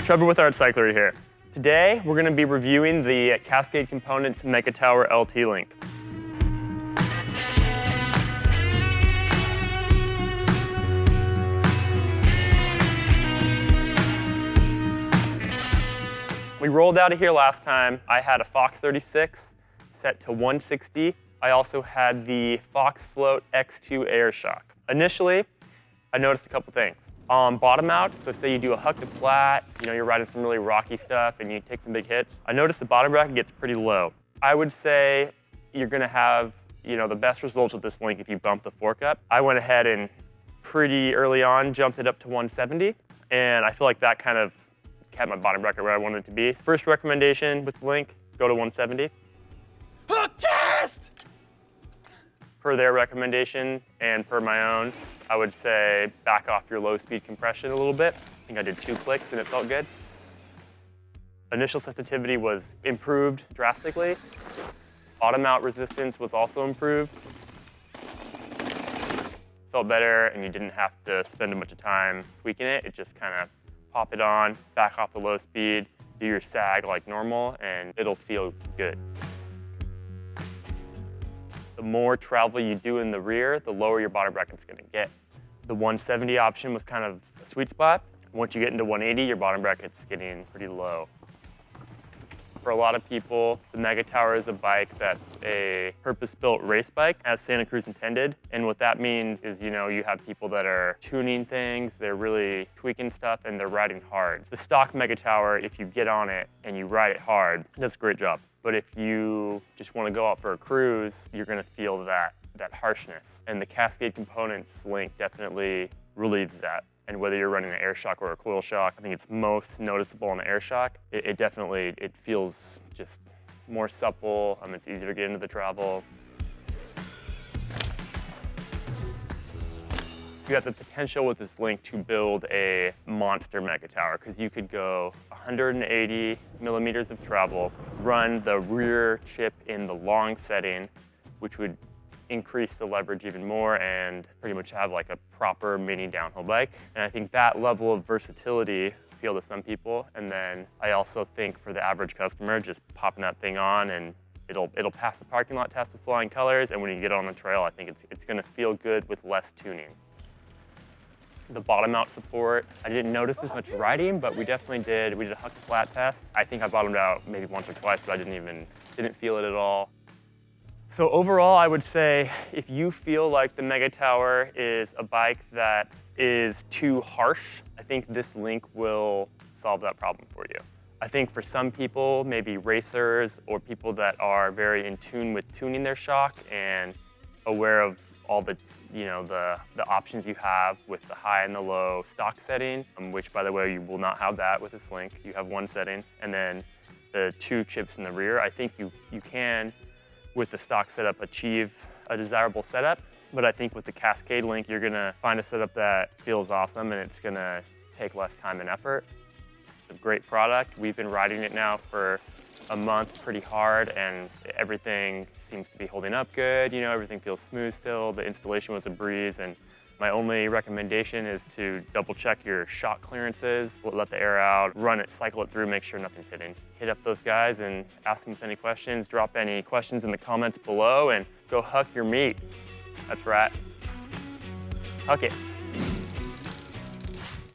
Trevor with our Cyclery here. Today, we're going to be reviewing the Cascade Components Megatower LT link. We rolled out of here last time. I had a Fox 36 set to 160. I also had the Fox Float X2 Air Shock. Initially, I noticed a couple things. On bottom out, so say you do a huck to flat, you're riding some really rocky stuff and you take some big hits. I noticed the bottom bracket gets pretty low. I would say you're gonna have the best results with this link if you bump the fork up. I went ahead and pretty early on jumped it up to 170, and I feel like that kind of kept my bottom bracket where I wanted it to be. First recommendation with the link, go to 170. Hook test! Per their recommendation and per my own, I would say back off your low speed compression a little bit. I think I did 2 clicks and it felt good. Initial sensitivity was improved drastically. Bottom out resistance was also improved. Felt better and you didn't have to spend a bunch of time tweaking it. It just kind of pop it on, back off the low speed, do your sag like normal, and it'll feel good. The more travel you do in the rear, the lower your bottom bracket's gonna get. The 170 option was kind of a sweet spot. Once you get into 180, your bottom bracket's getting pretty low. For a lot of people, the Megatower is a bike that's a purpose-built race bike, as Santa Cruz intended. And what that means is, you have people that are tuning things, they're really tweaking stuff, and they're riding hard. The stock Megatower, if you get on it and you ride it hard, does a great job. But if you just want to go out for a cruise, you're going to feel that harshness. And the Cascade Components link definitely relieves that. And whether you're running an air shock or a coil shock, I think it's most noticeable on the air shock. It definitely feels just more supple. It's easier to get into the travel. You have the potential with this link to build a monster Megatower, because you could go 180 millimeters of travel, run the rear chip in the long setting, which would increase the leverage even more and pretty much have like a proper mini downhill bike. And I think that level of versatility appeal to some people. And then I also think for the average customer, just popping that thing on and it'll pass the parking lot test with flying colors. And when you get on the trail, I think it's gonna feel good with less tuning. The bottom out support, I didn't notice as much riding, but we definitely did. We did a huck to flat test. I think I bottomed out maybe once or twice, but I didn't feel it at all. So overall, I would say if you feel like the Megatower is a bike that is too harsh, I think this link will solve that problem for you. I think for some people, maybe racers or people that are very in tune with tuning their shock and aware of all the options you have with the high and the low stock setting, which by the way, you will not have that with this link. You have one setting, and then the 2 chips in the rear. I think you can, with the stock setup, achieve a desirable setup. But I think with the Cascade link, you're gonna find a setup that feels awesome and it's gonna take less time and effort. It's a great product. We've been riding it now for a month pretty hard and everything seems to be holding up good. Everything feels smooth still. The installation was a breeze, and my only recommendation is to double check your shock clearances, let the air out, run it, cycle it through, make sure nothing's hitting. Hit up those guys and ask them any questions, drop any questions in the comments below, and go huck your meat. That's right. Huck it.